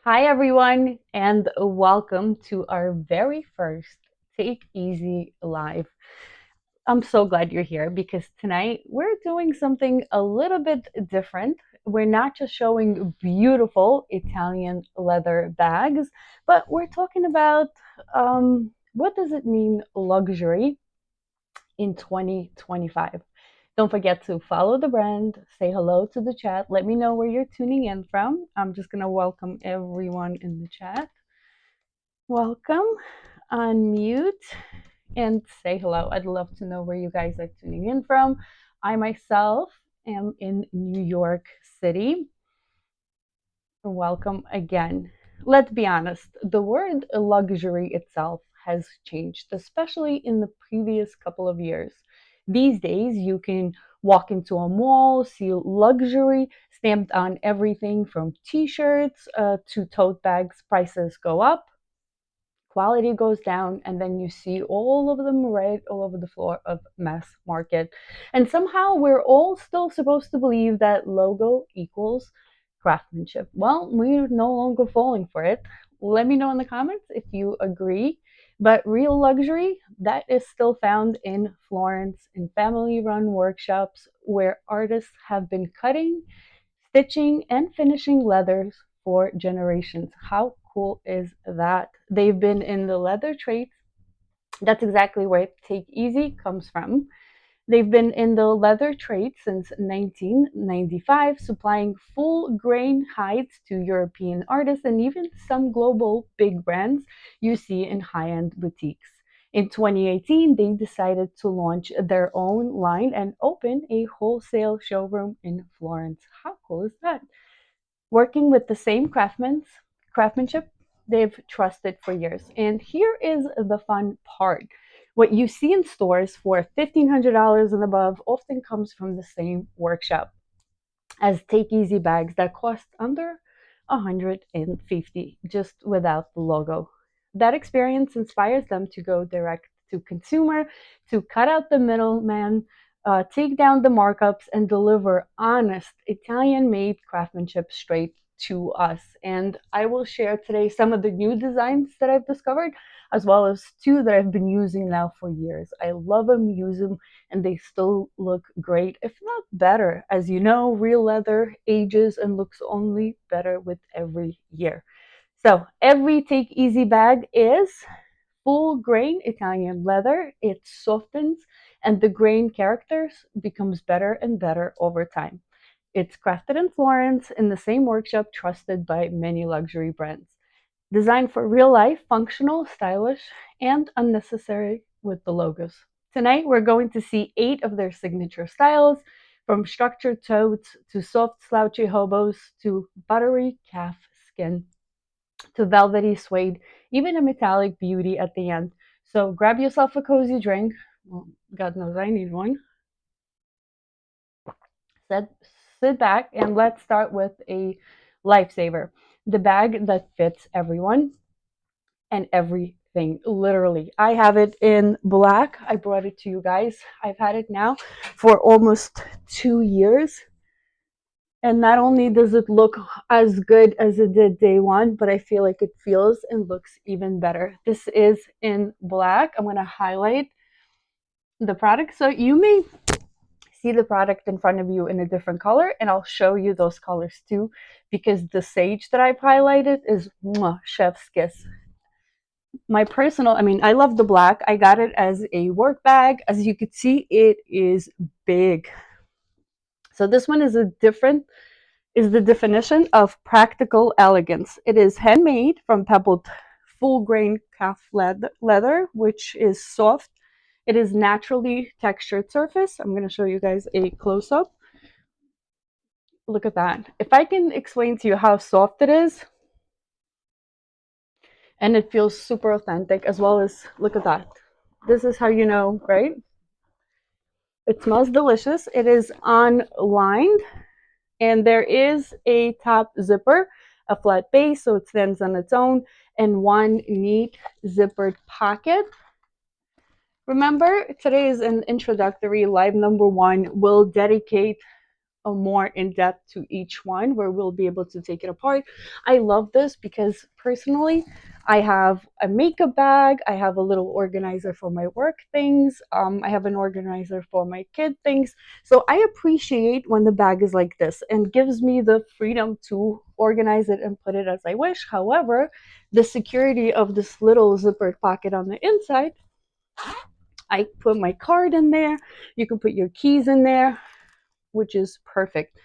Hi, everyone, and welcome to our very first Take Easy Live. I'm so glad you're here because tonight we're doing something a little bit different. We're not just showing beautiful Italian leather bags, but we're talking about what does it mean luxury in 2025. Don't forget to follow the brand, say hello to the chat, let me know where you're tuning in from. I'm just going to welcome everyone in the chat. Welcome, unmute, and say hello. I'd love to know where you guys are tuning in from. I myself am in New York City. Welcome again. Let's be honest, the word luxury itself has changed, especially in the previous couple of years. These days, you can walk into a mall, see luxury stamped on everything from t shirts to tote bags. Prices go up, quality goes down, and then you see all of them right all over the floor of mass market. And somehow we're all still supposed to believe that logo equals craftsmanship. Well, we're no longer falling for it. Let me know in the comments if you agree. But real luxury, that is still found in Florence in family run workshops where artists have been cutting, stitching, and finishing leathers for generations. How cool is that? They've been in the leather trades. That's exactly where Take Easy comes from. They've been in the leather trade since 1995, supplying full grain hides to European artists and even some global big brands you see in high end boutiques. In 2018, they decided to launch their own line and open a wholesale showroom in Florence. How cool is that? Working with the same craftsmanship they've trusted for years. And here is the fun part. What you see in stores for $1,500 and above often comes from the same workshop as Take Easy bags that cost under 150 just without the logo. That experience inspires them to go direct to consumer, to cut out the middleman, take down the markups, and deliver honest Italian made craftsmanship straight to us. And I will share today some of the new designs that I've discovered, as well as two that I've been using now for years. I love them, use them, and they still look great, if not better. As you know, real leather ages and looks only better with every year. So every Take Easy bag is full grain Italian leather. It softens and the grain characters becomes better and better over time. It's crafted in Florence in the same workshop trusted by many luxury brands. Designed for real life, functional, stylish, and unnecessary with the logos. Tonight, we're going to see 8 of their signature styles, from structured totes to soft, slouchy hobos to buttery calf skin to velvety suede, even a metallic beauty at the end. So grab yourself a cozy drink. Well, God knows I need one. Sit, sit back and let's start with a lifesaver. The bag that fits everyone and everything. Literally, I have it in black. I brought it to you guys. I've had it now for almost 2 years. And not only does it look as good as it did day one, but I feel like it feels and looks even better. This is in black. I'm going to highlight the product so you may see the product in front of you in a different color, and I'll show you those colors too, because the sage that I've highlighted is mwah, chef's kiss. My personal, I mean, I love the black. I got it as a work bag. As you can see, it is big. So this one is the definition of practical elegance. It is handmade from pebbled full grain calf leather, which is soft. It is naturally textured surface. I'm going to show you guys a close up. Look at that. If I can explain to you how soft it is, and it feels super authentic, as well as look at that. This is how you know, right? It smells delicious. It is unlined, and there is a top zipper, a flat base, so it stands on its own, and one neat zippered pocket. Remember, today is an introductory live number one. We'll dedicate a more in depth to each one where we'll be able to take it apart. I love this because personally, I have a makeup bag, I have a little organizer for my work things, I have an organizer for my kid things. So I appreciate when the bag is like this and gives me the freedom to organize it and put it as I wish. However, the security of this little zippered pocket on the inside, I put my card in there. You can put your keys in there, which is perfect.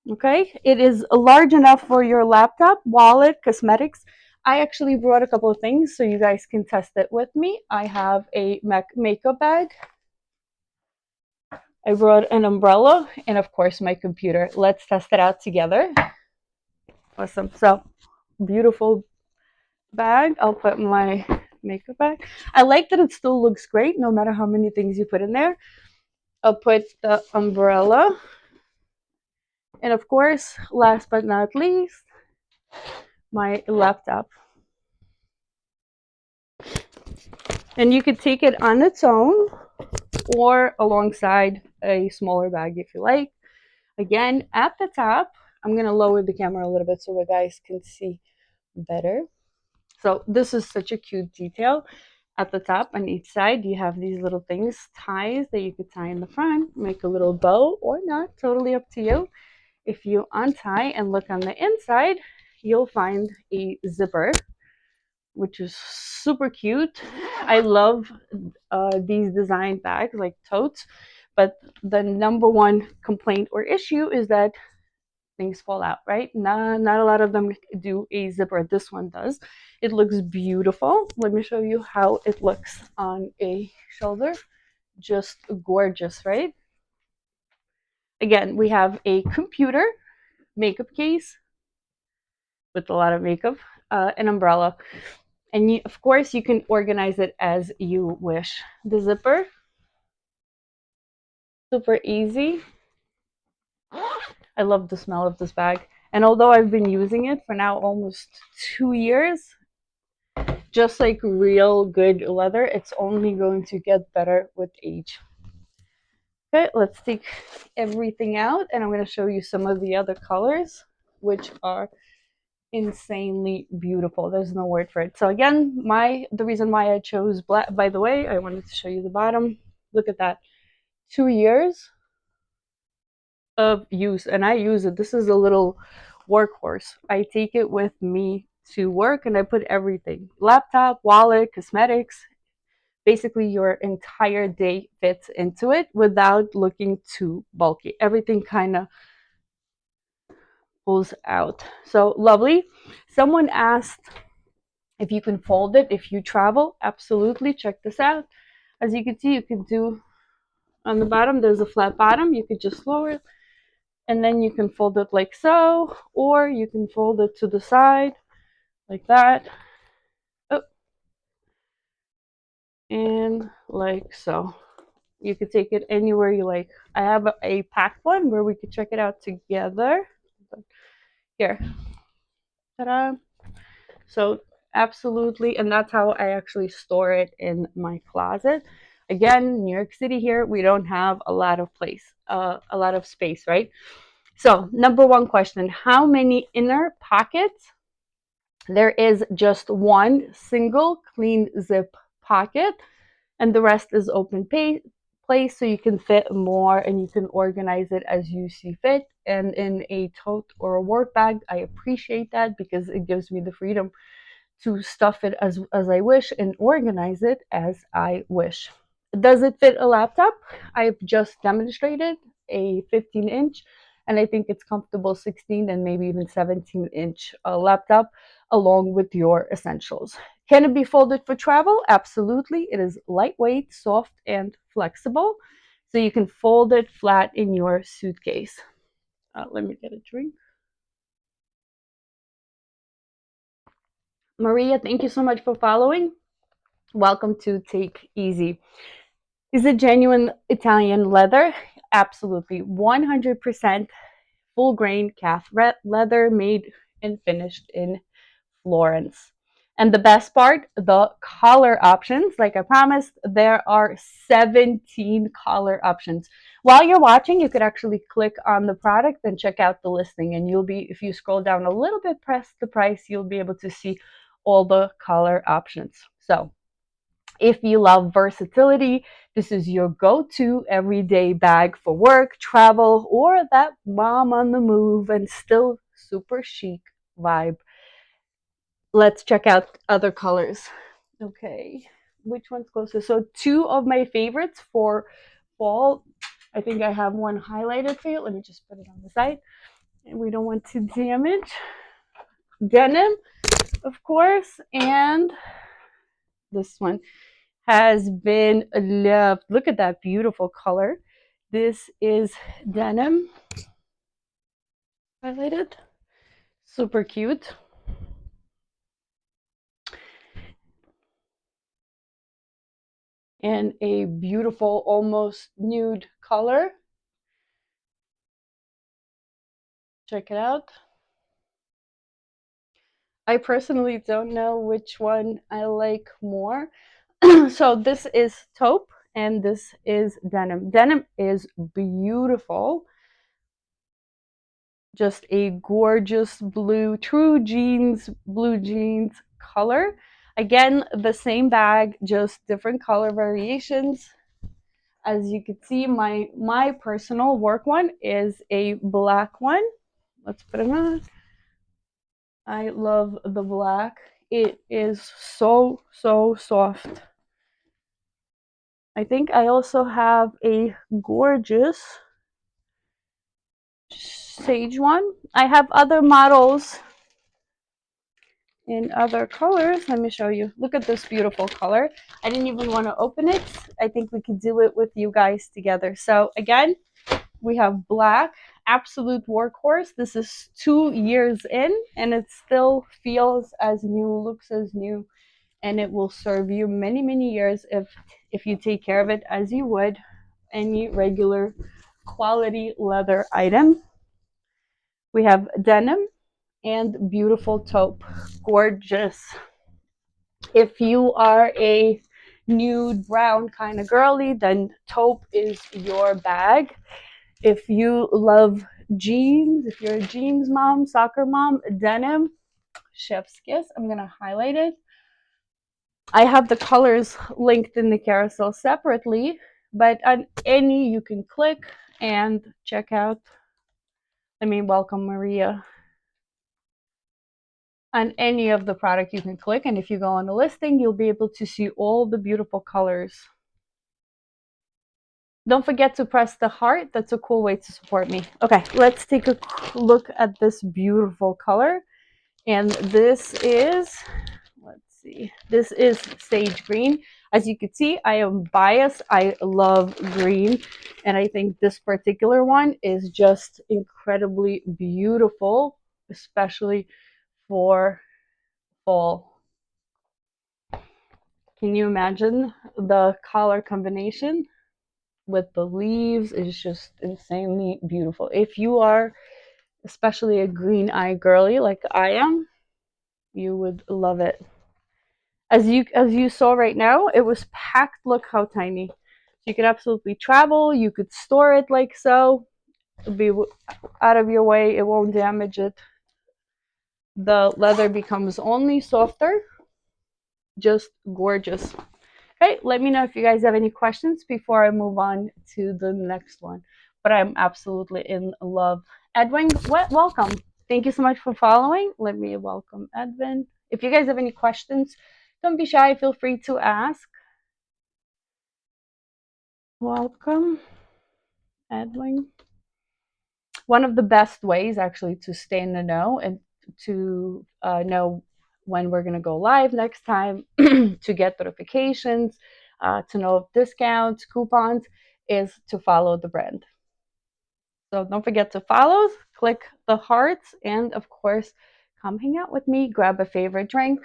Okay, it is large enough for your laptop, wallet, cosmetics. I actually brought a couple of things so you guys can test it with me. I have a makeup bag. I brought an umbrella and of course my computer. Let's test it out together. Awesome. So beautiful bag. I'll put my makeup bag. I like that it still looks great no matter how many things you put in there. I'll put the umbrella. And of course, last but not least, my laptop. And you could take it on its own or alongside a smaller bag if you like. Again, at the top, I'm going to lower the camera a little bit so you guys can see better. So this is such a cute detail. At the top on each side, you have these little things, ties that you could tie in the front, make a little bow or not, totally up to you. If you untie and look on the inside, you'll find a zipper, which is super cute. I love these design bags like totes, but the number one complaint or issue is that things fall out, right? Not a lot of them do a zipper. This one does. It looks beautiful. Let me show you how it looks on a shoulder. Just gorgeous, right? Again, we have a computer, makeup case with a lot of makeup, an umbrella. And you, of course, you can organize it as you wish. The zipper, super easy. I love the smell of this bag. And although I've been using it for now almost 2 years, just like real good leather, it's only going to get better with age. Okay, let's take everything out and I'm going to show you some of the other colors, which are insanely beautiful. There's no word for it. So again, the reason why I chose black, by the way, I wanted to show you the bottom. Look at that. 2 years of use and I use it. This is a little workhorse. I take it with me to work and I put everything. Laptop, wallet, cosmetics. Basically your entire day fits into it without looking too bulky. Everything kind of pulls out. So lovely. Someone asked if you can fold it if you travel. Absolutely. Check this out. As you can see, you can do on the bottom, there's a flat bottom. You could just lower it and then you can fold it like so, or you can fold it to the side like that. Oh, and like so. You could take it anywhere you like. I have a packed one where we could check it out together. Here. Ta-da. So absolutely, and that's how I actually store it in my closet. Again, New York City here, we don't have a lot of a lot of space, right? So number one question, how many inner pockets? There is just one single clean zip pocket and the rest is open place so you can fit more and you can organize it as you see fit. And in a tote or a work bag, I appreciate that because it gives me the freedom to stuff it as I wish and organize it as I wish. Does it fit a laptop? I've just demonstrated a 15-inch and I think it's comfortable 16 and maybe even 17-inch laptop along with your essentials. Can it be folded for travel? Absolutely. It is lightweight, soft, and flexible. So you can fold it flat in your suitcase. Let me get a drink. Maria, thank you so much for following. Welcome to Take Easy. Is it genuine Italian leather? Absolutely. 100% full grain calf leather made and finished in Florence. And the best part, the color options. Like I promised, there are 17 color options. While you're watching, you could actually click on the product and check out the listing. And you'll be, if you scroll down a little bit, press the price, you'll be able to see all the color options. So if you love versatility, this is your go-to everyday bag for work, travel, or that mom on the move and still super chic vibe. Let's check out other colors. Okay, which one's closer? So two of my favorites for fall. I think I have one highlighted for you. Let me just put it on the side. And we don't want to damage. Denim, of course, and this one has been loved. Look at that beautiful color. This is denim highlighted. Super cute. And a beautiful, almost nude color. Check it out. I personally don't know which one I like more. So this is taupe and this is denim. Denim is beautiful. Just a gorgeous blue, true jeans, blue jeans color. Again, the same bag, just different color variations. As you can see, my personal work one is a black one. Let's put it on. I love the black. It is so, so soft. I think I also have a gorgeous sage one. I have other models in other colors. Let me show you. Look at this beautiful color. I didn't even want to open it. I think we could do it with you guys together. So again, we have black, absolute workhorse. This is 2 years in and it still feels as new, looks as new, and it will serve you many, many years if you take care of it as you would any regular quality leather item. We have denim and beautiful taupe. Gorgeous. If you are a nude brown kind of girly, then taupe is your bag. If you love jeans, if you're a jeans mom, soccer mom, denim, chef's kiss. I'm going to highlight it. I have the colors linked in the carousel separately, but on any you can click and check out. Let me welcome Maria. On any of the product you can click, and if you go on the listing, you'll be able to see all the beautiful colors. Don't forget to press the heart. That's a cool way to support me. Okay, let's take a look at this beautiful color. And this is, let's see, this is sage green. As you can see, I am biased. I love green. And I think this particular one is just incredibly beautiful, especially for fall. Can you imagine the color combination with the leaves? Is just insanely beautiful. If you are especially a green eye girly like I am, you would love it. As you saw right now, it was packed. Look how tiny. You could absolutely travel. You could store it like so. It'll be out of your way. It won't damage it. The leather becomes only softer. Just gorgeous. Okay, let me know if you guys have any questions before I move on to the next one. But I'm absolutely in love. Edwin, welcome. Thank you so much for following. Let me welcome Edwin. If you guys have any questions, don't be shy. Feel free to ask. Welcome, Edwin. One of the best ways actually to stay in the know and to know when we're going to go live next time, to get notifications, to know of discounts, coupons, is to follow the brand. So don't forget to follow, click the hearts, and of course, come hang out with me, grab a favorite drink.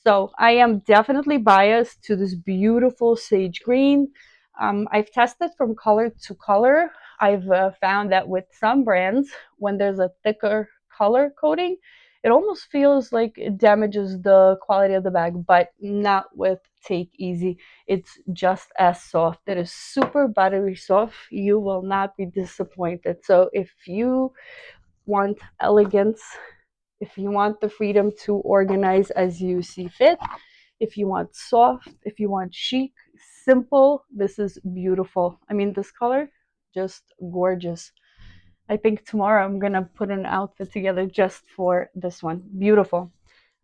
So I am definitely biased to this beautiful sage green. I've tested from color to color. I've found that with some brands, when there's a thicker color coating, It almost feels like it damages the quality of the bag, but not with Take Easy. It's just as soft. It is super buttery soft. You will not be disappointed. So if you want elegance, if you want the freedom to organize as you see fit, if you want soft, if you want chic, simple, this is beautiful. I mean, this color, just gorgeous. I think tomorrow I'm gonna put an outfit together just for this one. Beautiful.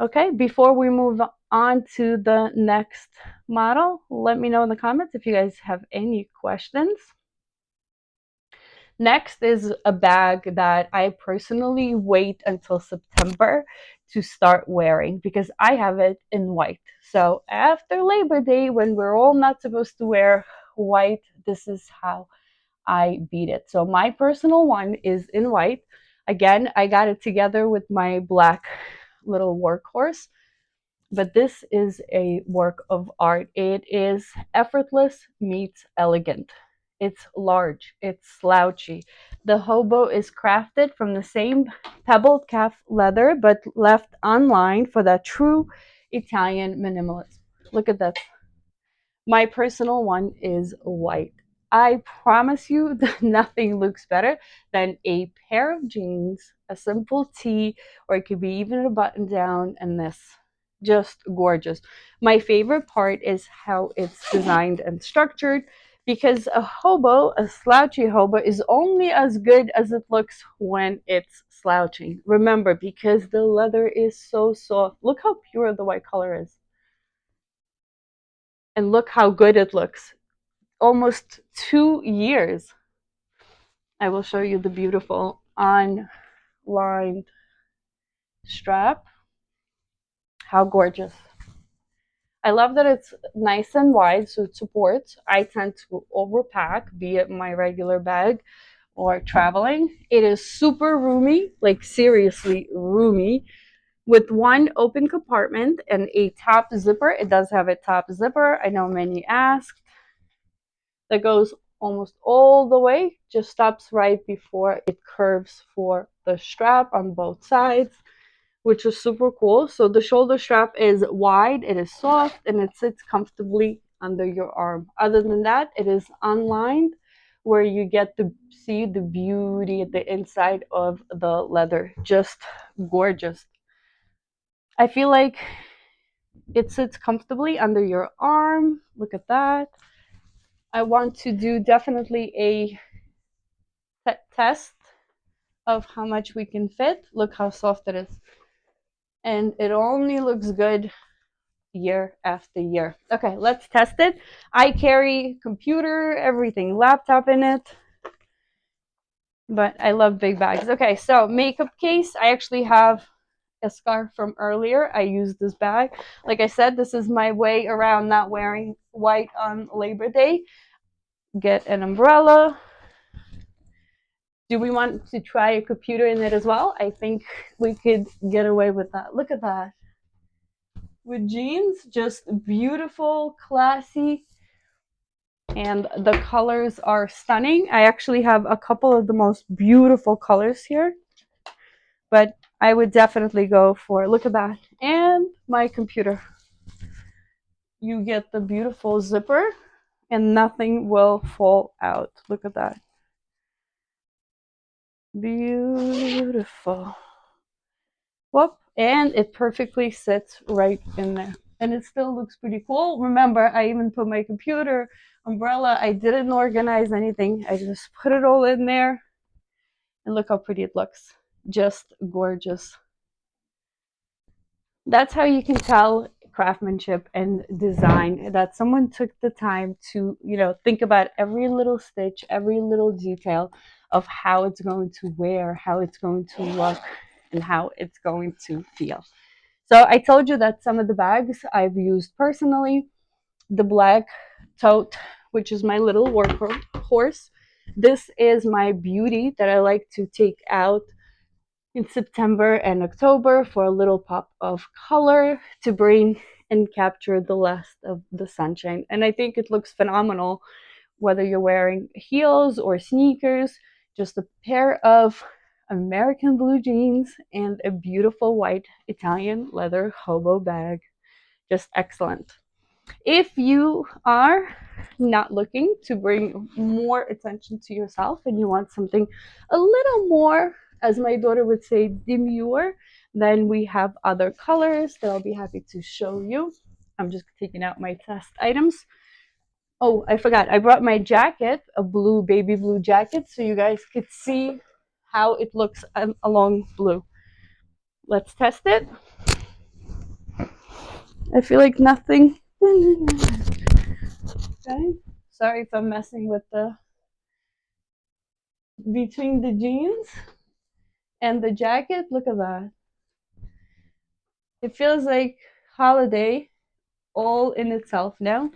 Okay, before we move on to the next model, let me know in the comments if you guys have any questions. Next is a bag that I personally wait until September to start wearing because I have it in white. So after Labor Day, when we're all not supposed to wear white, this is how I beat it. So my personal one is in white. Again, I got it together with my black little workhorse, but this is a work of art. It is effortless meets elegant. It's large, it's slouchy. The hobo is crafted from the same pebbled calf leather, but left unlined for that true Italian minimalism. Look at that. My personal one is white. I promise you that nothing looks better than a pair of jeans, a simple tee, or it could be even a button down, and this. Just gorgeous. My favorite part is how it's designed and structured because a hobo, a slouchy hobo, is only as good as it looks when it's slouching. Remember, because the leather is so soft. Look how pure the white color is. And look how good it looks. Almost 2 years. I will show you the beautiful unlined strap. How gorgeous. I love that it's nice and wide so it supports. I tend to overpack, be it my regular bag or traveling. It is super roomy, like seriously roomy, with one open compartment and a top zipper. It does have a top zipper. I know many ask. That goes almost all the way, just stops right before it curves for the strap on both sides, which is super cool. So the shoulder strap is wide, it is soft, and it sits comfortably under your arm. Other than that, it is unlined, where you get to see the beauty at the inside of the leather. Just gorgeous. I feel like it sits comfortably under your arm. Look at that. I want to do definitely a test of how much we can fit. Look how soft it is. And it only looks good year after year. Okay, let's test it. I carry computer, everything, laptop in it, but I love big bags. Okay, so makeup case. I actually have a scarf from earlier. I use this bag. Like I said, this is my way around not wearing white on Labor Day. Get an umbrella. Do we want to try a computer in it as well? I think we could get away with that. Look at that. With jeans, just beautiful, classy, and the colors are stunning. I actually have a couple of the most beautiful colors here, but I would definitely go for, look at that, and my computer. You get the beautiful zipper and nothing will fall out. Look at that. Beautiful. Whoop, and it perfectly sits right in there. And it still looks pretty cool. Remember, I even put my computer, umbrella. I didn't organize anything. I just put it all in there. And look how pretty it looks. Just gorgeous. That's how you can tell craftsmanship and design, that someone took the time to, think about every little stitch, every little detail of how it's going to wear, how it's going to look, and how it's going to feel. So I told you that some of the bags I've used personally. The black tote, which is my little workhorse. This is my beauty that I like to take out in September and October for a little pop of color to bring and capture the last of the sunshine. And I think it looks phenomenal whether you're wearing heels or sneakers. Just a pair of American blue jeans, and a beautiful white Italian leather hobo bag. Just excellent. If you are not looking to bring more attention to yourself and you want something a little more, as my daughter would say, demure, then we have other colors that I'll be happy to show you. I'm just taking out my test items. Oh, I forgot. I brought my jacket, a blue, baby blue jacket, so you guys could see how it looks along blue. Let's test it. I feel like nothing. Okay. Sorry if I'm messing with the between the jeans and the jacket. Look at that. It feels like holiday all in itself now.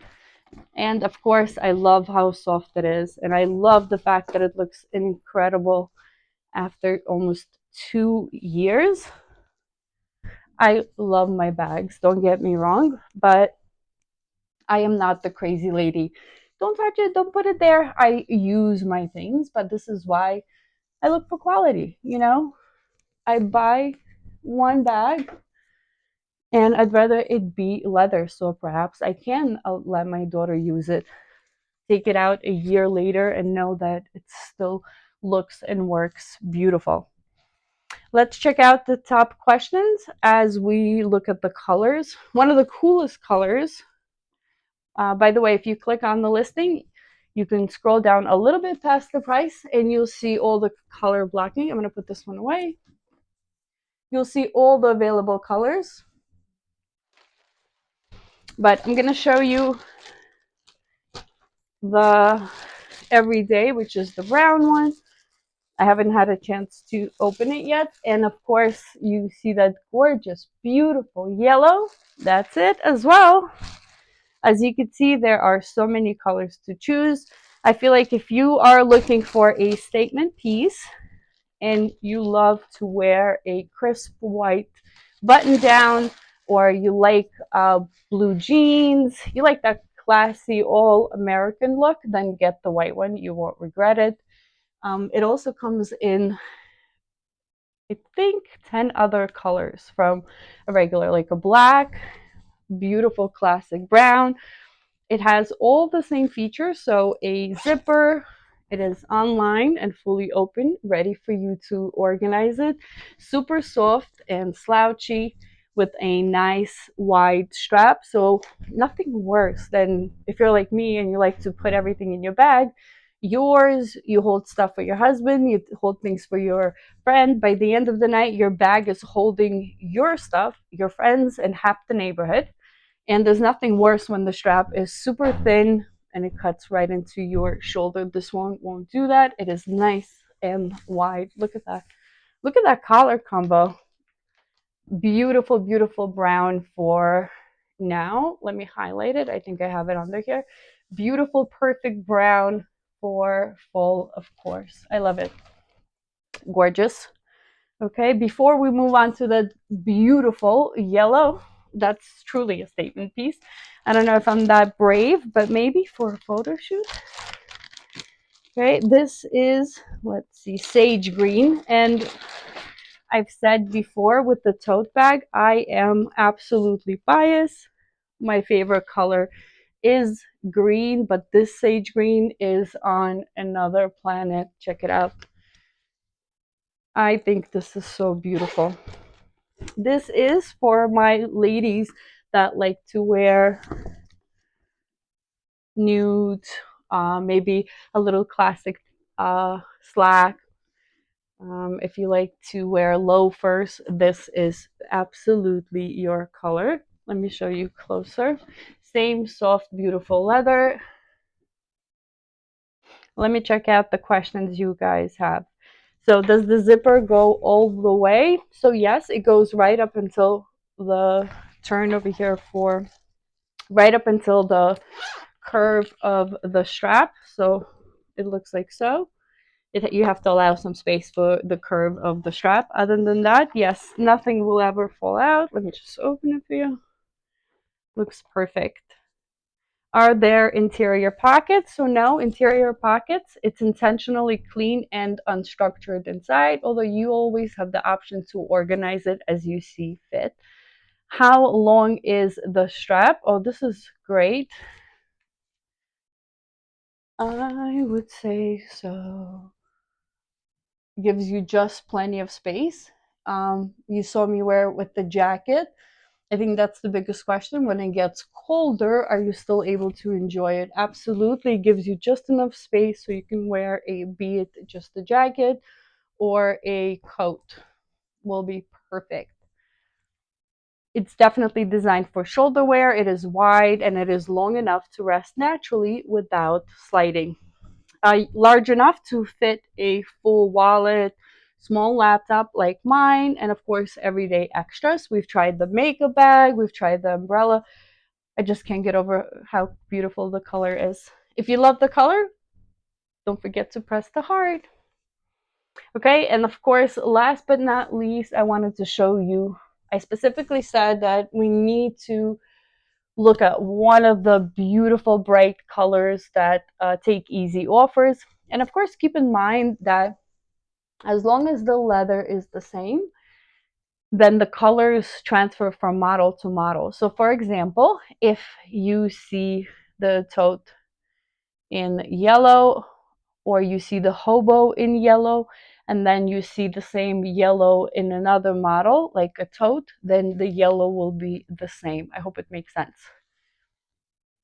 And of course, I love how soft it is. And I love the fact that it looks incredible after almost 2 years. I love my bags, don't get me wrong, but I am not the crazy lady. Don't touch it, don't put it there. I use my things, but this is why I look for quality, you know? I buy one bag and I'd rather it be leather, so perhaps I can let my daughter use it, take it out a year later, and know that it still looks and works beautiful. Let's check out the top questions as we look at the colors. One of the coolest colors, by the way, if you click on the listing, you can scroll down a little bit past the price and you'll see all the color blocking. I'm going to put this one away. You'll see all the available colors. But I'm going to show you the everyday, which is the brown one. I haven't had a chance to open it yet. And of course, you see that gorgeous, beautiful yellow. That's it as well. As you can see, there are so many colors to choose. I feel like if you are looking for a statement piece and you love to wear a crisp white button down, or you like blue jeans, you like that classy all American look, then get the white one. You won't regret it. It also comes in, I think, 10 other colors from a regular, like a black, beautiful classic brown. It has all the same features, so a zipper. It is online and fully open, ready for you to organize it. Super soft and slouchy with a nice wide strap. So nothing worse than if you're like me and you like to put everything in your bag. Yours, you hold stuff for your husband, you hold things for your friend. By the end of the night, your bag is holding your stuff, your friends, and half the neighborhood. And there's nothing worse when the strap is super thin and it cuts right into your shoulder. This one won't do that. It is nice and wide. Look at that. Look at that collar combo. Beautiful, beautiful brown for now. Let me highlight it. I think I have it under here. Beautiful, perfect brown for fall, of course. I love it. Gorgeous. Okay, before we move on to the beautiful yellow, that's truly a statement piece. I don't know if I'm that brave, but maybe for a photo shoot. Okay, this is, let's see, sage green. And I've said before with the tote bag, I am absolutely biased. My favorite color is green, but this sage green is on another planet. Check it out. I think this is so beautiful. This is for my ladies that like to wear nude, maybe a little classic slack. If you like to wear loafers, this is absolutely your color. Let me show you closer. Same soft, beautiful leather. Let me check out the questions you guys have. So does the zipper go all the way? So yes, it goes right up until the turn over here for right up until the curve of the strap. So it looks like so. You have to allow some space for the curve of the strap. Other than that, yes, nothing will ever fall out. Let me just open it for you. Looks perfect. Are there interior pockets? So no interior pockets. It's intentionally clean and unstructured inside, although you always have the option to organize it as you see fit. How long is the strap? Oh, this is great. I would say so. Gives you just plenty of space. You saw me wear it with the jacket. I think that's the biggest question. When it gets colder, are you still able to enjoy it? Absolutely. It gives you just enough space so you can wear a, be it just a jacket or a coat, will be perfect. It's definitely designed for shoulder wear. It is wide and it is long enough to rest naturally without sliding. Large enough to fit a full wallet, small laptop like mine, and of course, everyday extras. We've tried the makeup bag, we've tried the umbrella. I just can't get over how beautiful the color is. If you love the color, don't forget to press the heart. Okay, and of course, last but not least, I wanted to show you. I specifically said that we need to look at one of the beautiful bright colors that TAKEASY offers. And of course, keep in mind that as long as the leather is the same, then the colors transfer from model to model. So, for example, if you see the tote in yellow, or you see the hobo in yellow, and then you see the same yellow in another model, like a tote, then the yellow will be the same. I hope it makes sense.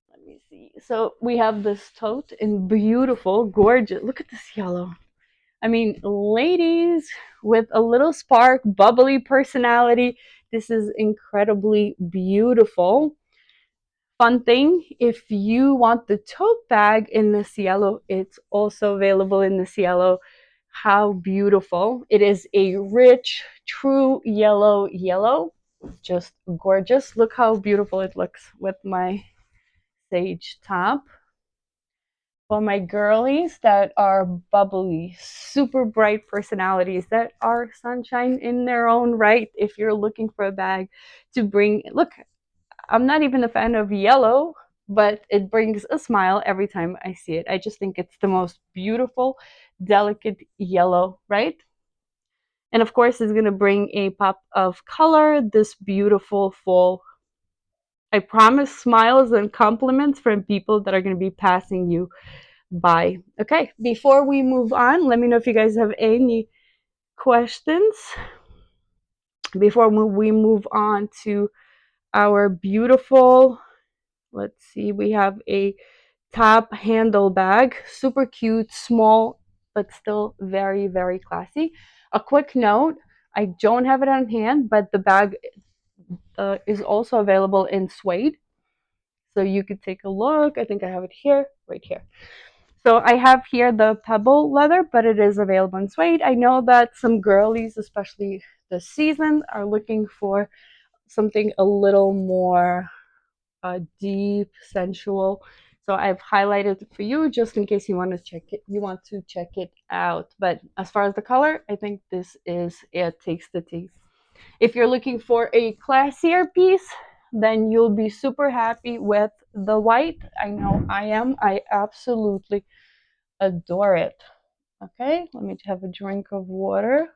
Let me see. So we have this tote in beautiful, gorgeous. Look at this yellow. I mean, ladies with a little spark, bubbly personality. This is incredibly beautiful. Fun thing, if you want the tote bag in this yellow, it's also available in this yellow. How beautiful. It is a rich, true yellow yellow. Just gorgeous. Look how beautiful it looks with my sage top. For my girlies that are bubbly, super bright personalities that are sunshine in their own right. If you're looking for a bag to bring, look, I'm not even a fan of yellow, but it brings a smile every time I see it. I just think it's the most beautiful, delicate yellow, right? And of course, it's going to bring a pop of color, this beautiful fall. I promise smiles and compliments from people that are going to be passing you by. Okay, before we move on, let me know if you guys have any questions before we move on to our beautiful, let's see, we have a top handle bag, super cute, small, but still very, very classy. A quick note, I don't have it on hand, but the bag is also available in suede. So you could take a look. I think I have it here, right here. So I have here the pebble leather, but it is available in suede. I know that some girlies, especially this season, are looking for something a little more deep, sensual. So I've highlighted it for you just in case you want to check it. You want to check it out. But as far as the color, I think this is it takes the tea. If you're looking for a classier piece, then you'll be super happy with the white. I know I am. I absolutely adore it. Okay, let me have a drink of water.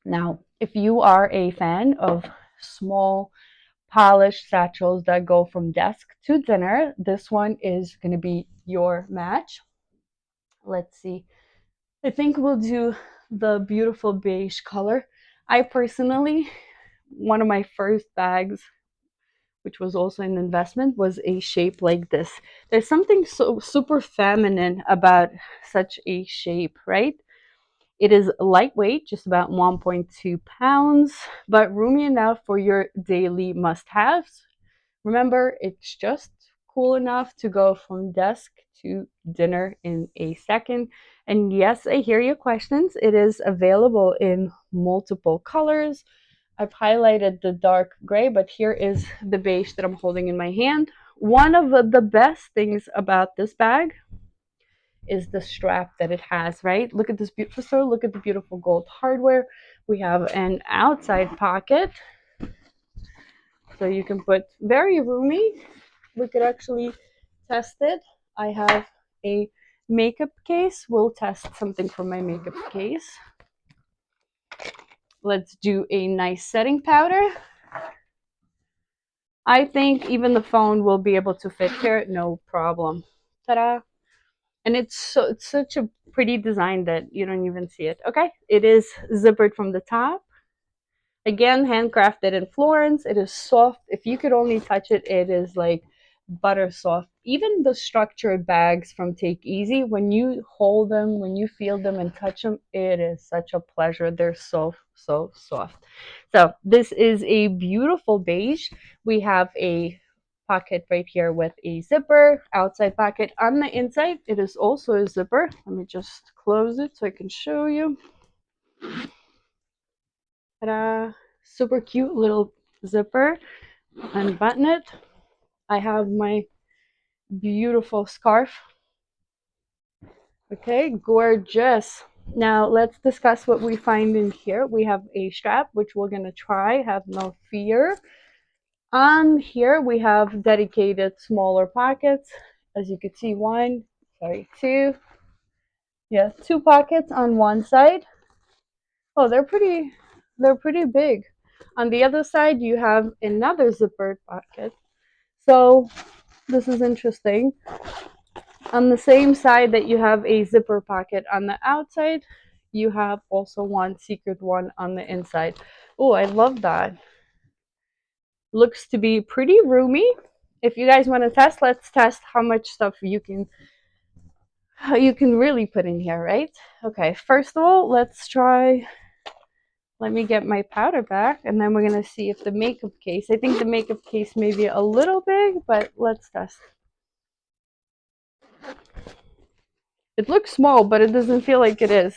Now, if you are a fan of small polished satchels that go from desk to dinner, this one is going to be your match. Let's see. I think we'll do the beautiful beige color. I personally, one of my first bags, which was also an investment, was a shape like this. There's something so super feminine about such a shape, right? It is lightweight, just about 1.2 pounds, but roomy enough for your daily must haves. Remember, it's just cool enough to go from desk to dinner in a second. And yes, I hear your questions. It is available in multiple colors. I've highlighted the dark gray, but here is the beige that I'm holding in my hand. One of the best things about this bag is the strap that it has, right? Look at this beautiful, so look at the beautiful gold hardware. We have an outside pocket. So you can put very roomy. We could actually test it. I have a makeup case. We'll test something from my makeup case. Let's do a nice setting powder. I think even the phone will be able to fit here, no problem. Ta-da! And it's such a pretty design that you don't even see it. Okay, it is zippered from the top. Again, handcrafted in Florence. It is soft. If you could only touch it, it is like butter soft. Even the structured bags from TAKEASY, when you hold them, when you feel them and touch them, it is such a pleasure. They're so, so soft. So this is a beautiful beige. We have a pocket right here with a zipper, outside pocket. On the inside, it is also a zipper. Let me just close it so I can show you. Ta-da! Super cute little zipper. Unbutton it. I have my beautiful scarf. Okay, gorgeous. Now let's discuss what we find in here. We have a strap, which we're gonna try, have no fear. On here, we have dedicated smaller pockets. As you can see, two. Yeah, two pockets on one side. Oh, they're pretty big. On the other side, you have another zippered pocket. So this is interesting. On the same side that you have a zipper pocket on the outside, you have also one secret one on the inside. Oh, I love that. Looks to be pretty roomy. If you guys want to test, let's test how much stuff you can really put in here, right? Okay, first of all, let's try. Let me get my powder back, and then we're gonna see if the makeup case. I think the makeup case may be a little big, but let's test. It looks small, but it doesn't feel like it is.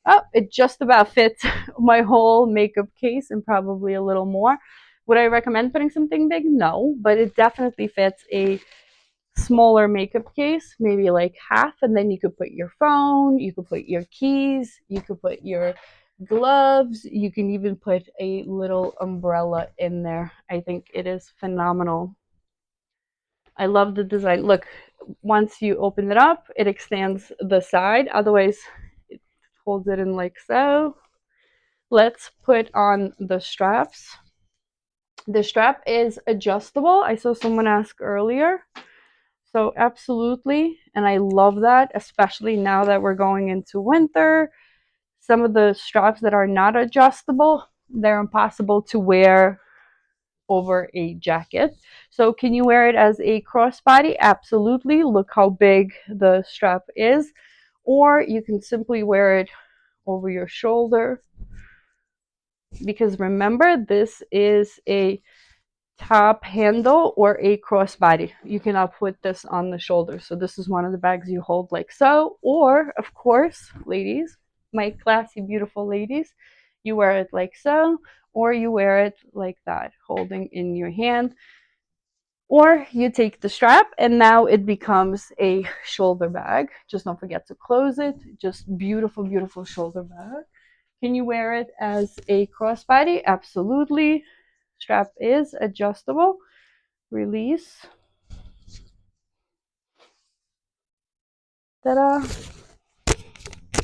Oh, it just about fits my whole makeup case and probably a little more. Would I recommend putting something big? No, but it definitely fits a smaller makeup case, maybe like half, and then you could put your phone, you could put your keys, you could put your gloves, you can even put a little umbrella in there. I think it is phenomenal. I love the design. Look, once you open it up, it extends the side. Otherwise, it holds it in like so. Let's put on the straps. The strap is adjustable. I saw someone ask earlier. So absolutely. And I love that, especially now that we're going into winter. Some of the straps that are not adjustable, they're impossible to wear over a jacket. So can you wear it as a crossbody? Absolutely. Look how big the strap is. Or you can simply wear it over your shoulder. Because remember, this is a top handle or a crossbody. You cannot put this on the shoulder. So this is one of the bags you hold like so. Or, of course, ladies, my classy, beautiful ladies, you wear it like so, or you wear it like that, holding in your hand. Or you take the strap and now it becomes a shoulder bag. Just don't forget to close it. Just beautiful, beautiful shoulder bag. Can you wear it as a crossbody? Absolutely. Strap is adjustable. Release. Ta-da.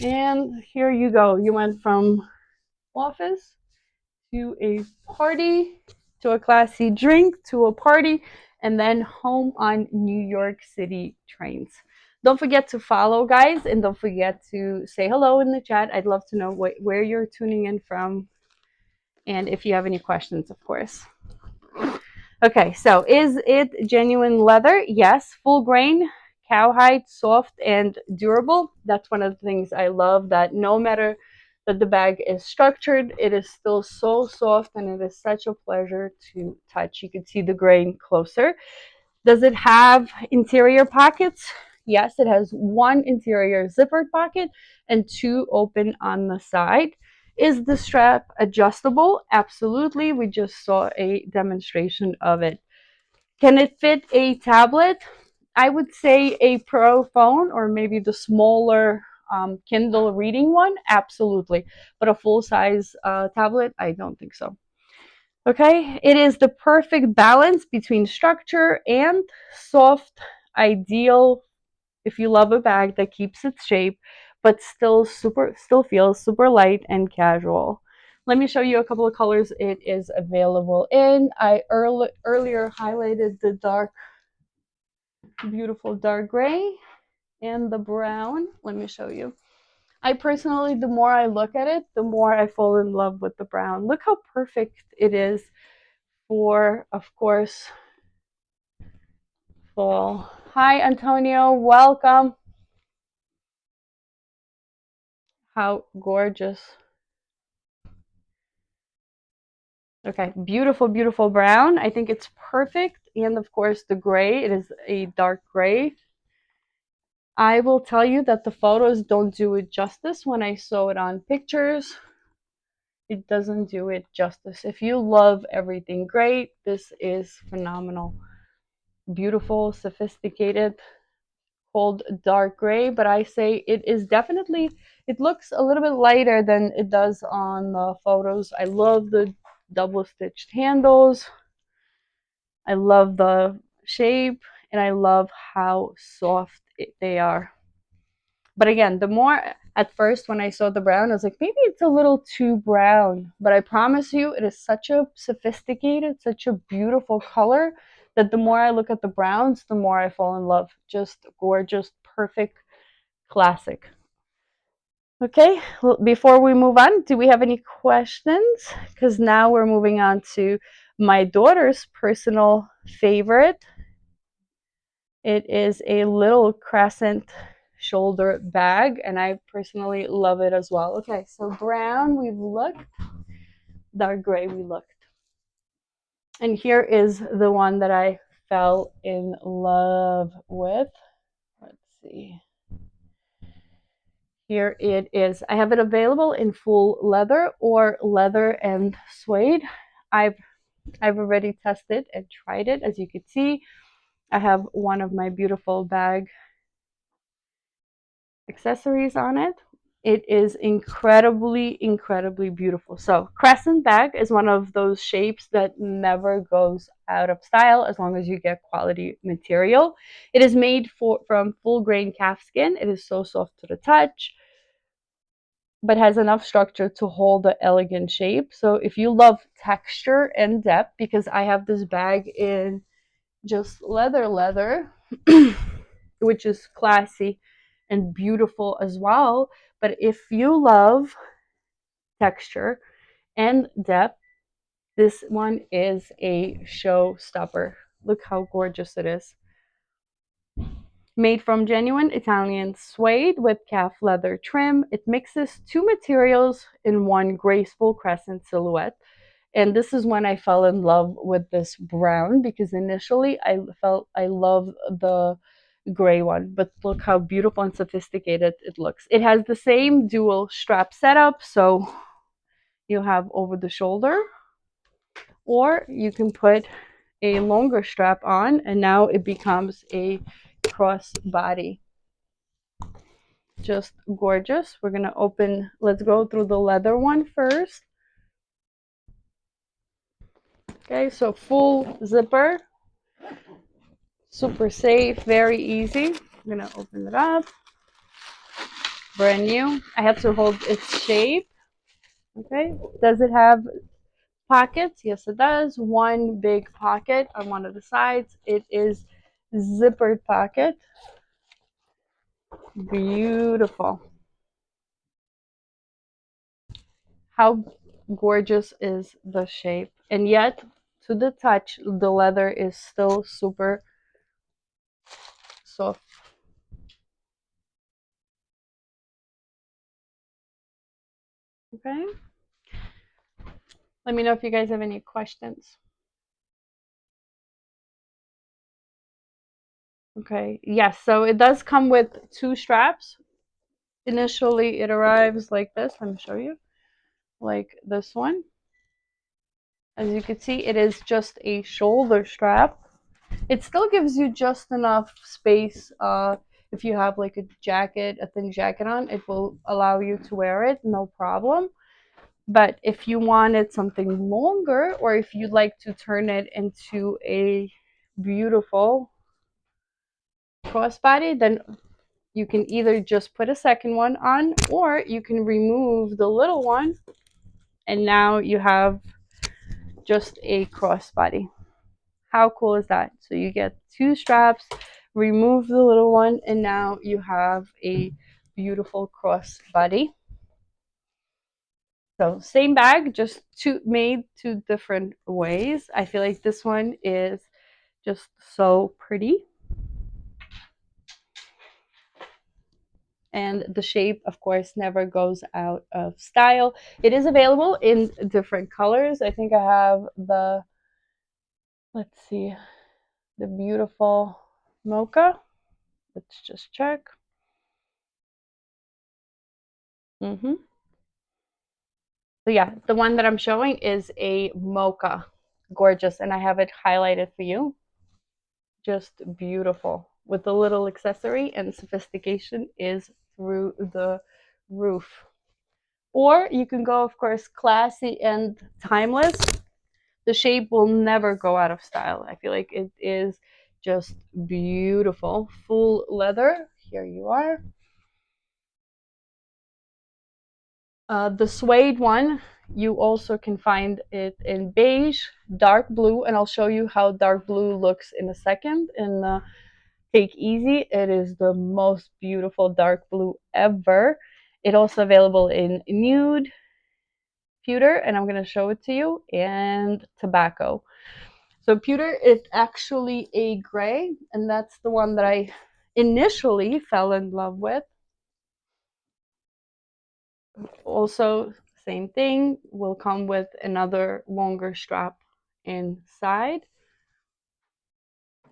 And here you go. You went from office to a party, to a classy drink, to a party, and then home on New York City trains. Don't forget to follow, guys, and don't forget to say hello in the chat. I'd love to know where you're tuning in from, and if you have any questions, of course. Okay, so is it genuine leather? Yes, full grain, cowhide, soft and durable. That's one of the things I love, that no matter that the bag is structured, it is still so soft and it is such a pleasure to touch. You can see the grain closer. Does it have interior pockets? Yes, it has one interior zippered pocket and two open on the side. Is the strap adjustable? Absolutely. We just saw a demonstration of it. Can it fit a tablet? I would say a Pro phone or maybe the smaller Kindle reading one. Absolutely. But a full size tablet, I don't think so. Okay, it is the perfect balance between structure and soft, ideal if you love a bag that keeps its shape but still feels super light and casual. Let me show you a couple of colors it is available in. I earlier highlighted the beautiful dark gray and the brown. Let me show you. I personally, the more I look at it, the more I fall in love with the brown. Look how perfect it is for, of course, fall. Hi, Antonio. Welcome. How gorgeous. Okay, beautiful, beautiful brown. I think it's perfect. And of course, the gray, it is a dark gray. I will tell you that the photos don't do it justice when I saw it on pictures. It doesn't do it justice. If you love everything great, this is phenomenal. Beautiful, sophisticated, called dark gray, but I say it is definitely, it looks a little bit lighter than it does on the photos. I love the double stitched handles. I love the shape and I love how soft they are. But again, the more at first when I saw the brown, I was like, maybe it's a little too brown. But I promise you, it is such a sophisticated, such a beautiful color that the more I look at the browns, the more I fall in love. Just gorgeous, perfect, classic. Okay, well, before we move on, do we have any questions? Because now we're moving on to my daughter's personal favorite. It is a little crescent shoulder bag, and I personally love it as well. Okay, so brown, we've looked. Dark gray, we looked. And here is the one that I fell in love with. Let's see. Here it is. I have it available in full leather or leather and suede. I've I've already tested and tried it. As you can see, I have one of my beautiful bag accessories on it. It is incredibly, incredibly beautiful. So crescent bag is one of those shapes that never goes out of style as long as you get quality material. It is made from full grain calf skin. It is so soft to the touch, but has enough structure to hold the elegant shape. So if you love texture and depth, because I have this bag in just leather, which is classy and beautiful as well. But if you love texture and depth, this one is a showstopper. Look how gorgeous it is. Made from genuine Italian suede with calf leather trim, it mixes two materials in one graceful crescent silhouette. And this is when I fell in love with this brown because initially I felt I love the gray one, but look how beautiful and sophisticated it looks. It has the same dual strap setup, so you have over the shoulder, or you can put a longer strap on, and now it becomes a crossbody. Just gorgeous. We're gonna open, let's go through the leather one first. Okay, so full zipper, super safe, very easy. I'm gonna open it up. Brand new. I have to hold its shape. Okay, does it have pockets? Yes, it does. One big pocket on one of the sides. It is zippered pocket. Beautiful. How gorgeous is the shape? And yet, to the touch, the leather is still super soft. Okay. Let me know if you guys have any questions. Okay. Yes, so it does come with two straps. Initially, it arrives like this. Let me show you. Like this one. As you can see, it is just a shoulder strap. It still gives you just enough space. If you have like a jacket, a thin jacket on, it will allow you to wear it, no problem. But if you wanted something longer, or if you'd like to turn it into a beautiful crossbody, then you can either just put a second one on, or you can remove the little one, and now you have just a crossbody. How cool is that? So you get two straps, remove the little one, and now you have a beautiful crossbody. So same bag, just made two different ways. I feel like this one is just so pretty. And the shape, of course, never goes out of style. It is available in different colors. I think I have the, let's see, the beautiful mocha. Let's just check. So yeah, the one that I'm showing is a mocha. Gorgeous. And I have it highlighted for you. Just beautiful. With a little accessory, and sophistication is through the roof. Or you can go, of course, classy and timeless. The shape will never go out of style. I feel like it is just beautiful. Full leather. Here you are. The suede one, you also can find it in beige, dark blue, and I'll show you how dark blue looks in a second. In the Take Easy, it is the most beautiful dark blue ever. It's also available in nude, pewter, and I'm going to show it to you, and tobacco. So pewter is actually a gray, and that's the one that I initially fell in love with. Also, same thing, will come with another longer strap inside.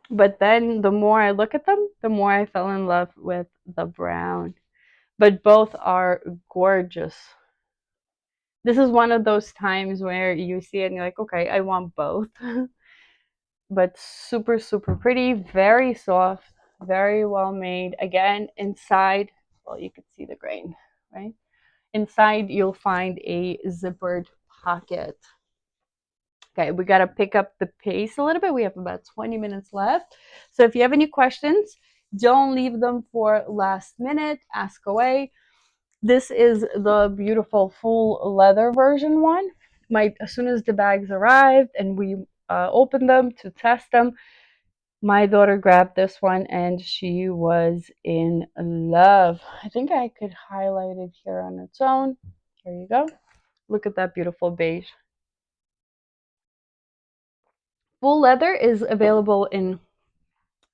But then the more I look at them, the more I fell in love with the brown. But both are gorgeous. This is one of those times where you see it and you're like, okay, I want both. But super, super pretty, very soft, very well made. Again, inside, well, you can see the grain, right? Inside, you'll find a zippered pocket. Okay, we got to pick up the pace a little bit. We have about 20 minutes left. So if you have any questions, don't leave them for last minute. Ask away. This is the beautiful full leather version one. As soon as the bags arrived and we opened them to test them, my daughter grabbed this one and she was in love. I think I could highlight it here on its own. Here you go. Look at that beautiful beige. Full leather is available in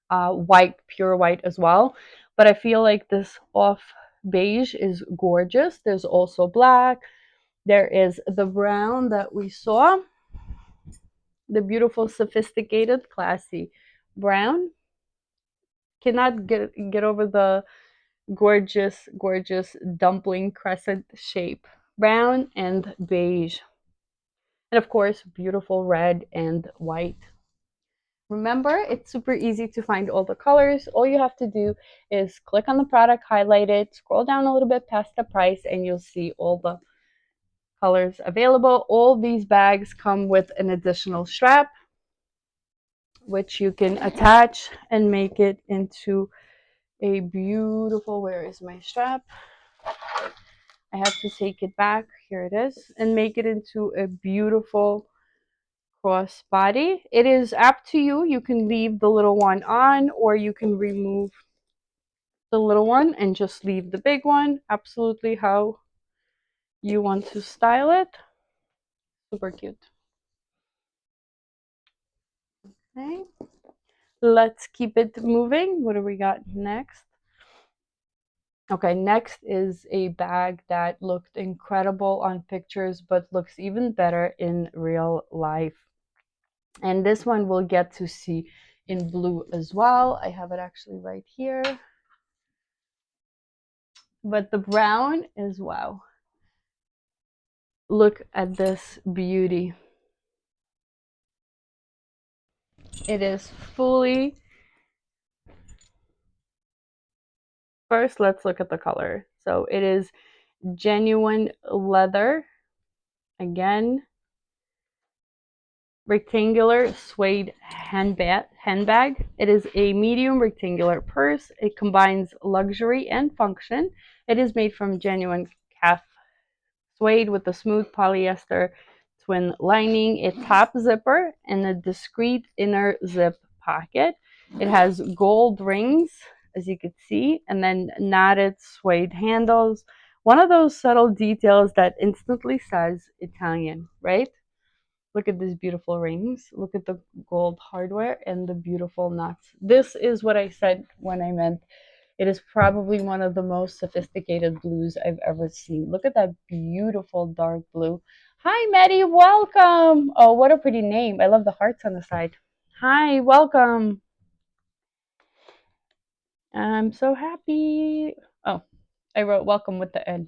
white, pure white as well. But I feel like this off beige is gorgeous. There's also black. There is the brown that we saw. The beautiful, sophisticated, classy brown. Cannot get over the gorgeous, gorgeous dumpling crescent shape. Brown and beige. And of course, beautiful red and white. Remember, it's super easy to find all the colors. All you have to do is click on the product, highlight it, scroll down a little bit past the price, and you'll see all the colors available. All these bags come with an additional strap, which you can attach and make it into a beautiful, where is my strap? I have to take it back. Here it is. And make it into a beautiful crossbody. It is up to you. You can leave the little one on, or you can remove the little one and just leave the big one. Absolutely how you want to style it. Super cute. Okay. Let's keep it moving. What do we got next? Okay, next is a bag that looked incredible on pictures, but looks even better in real life. And this one we'll get to see in blue as well. I have it actually right here. But the brown is wow. Look at this beauty. It is fully. First, let's look at the color. So it is genuine leather. Again, rectangular suede handbag. It is a medium rectangular purse. It combines luxury and function. It is made from genuine calf suede with a smooth polyester twin lining, a top zipper, and a discreet inner zip pocket. It has gold rings, as you can see, and then knotted suede handles. One of those subtle details that instantly says Italian, right? Look at these beautiful rings. Look at the gold hardware and the beautiful knots. This is what I said when I meant it is probably one of the most sophisticated blues I've ever seen. Look at that beautiful dark blue. Hi, Maddie. Welcome. Oh, what a pretty name. I love the hearts on the side. Hi, welcome. I'm so happy. Oh, I wrote welcome with the N.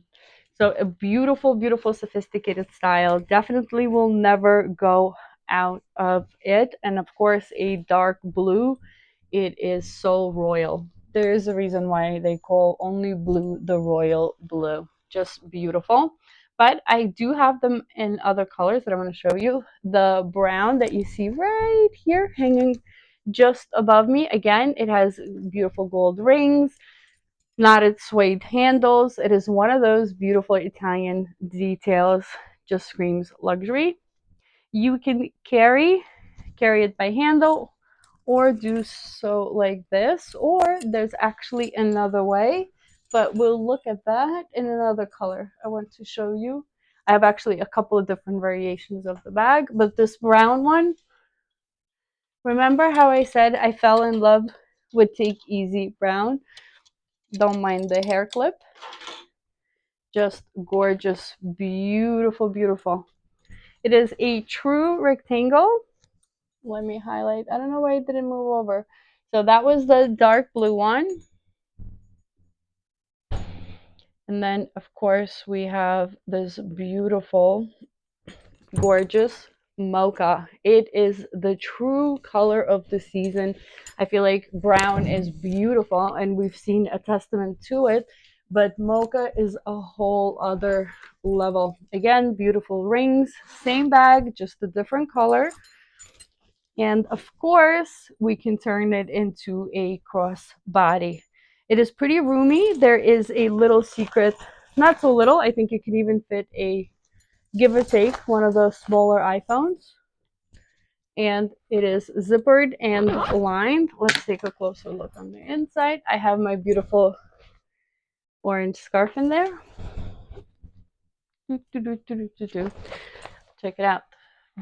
So a beautiful, beautiful, sophisticated style. Definitely will never go out of it. And of course, a dark blue. It is so royal. There is a reason why they call only blue the royal blue. Just beautiful. But I do have them in other colors that I want to show you. The brown that you see right here hanging just above me. Again, it has beautiful gold rings, knotted suede handles. It is one of those beautiful Italian details. Just screams luxury. You can carry it by handle or do so like this, or there's actually another way, but we'll look at that in another color I want to show you. I have actually a couple of different variations of the bag, but this brown one, remember how I said I fell in love with Take Easy brown? Don't mind the hair clip. Just gorgeous, beautiful, beautiful. It is a true rectangle. Let me highlight. I don't know why it didn't move over. So that was the dark blue one. And then, of course, we have this beautiful, gorgeous mocha. It is the true color of the season. I feel like brown is beautiful, and we've seen a testament to it, but mocha is a whole other level. Again, beautiful rings, same bag, just a different color. And of course, we can turn it into a crossbody. It is pretty roomy. There is a little secret, not so little. I think it could even fit a, give or take, one of those smaller iPhones. And it is zippered and lined. Let's take a closer look on the inside. I have my beautiful orange scarf in there. Check it out.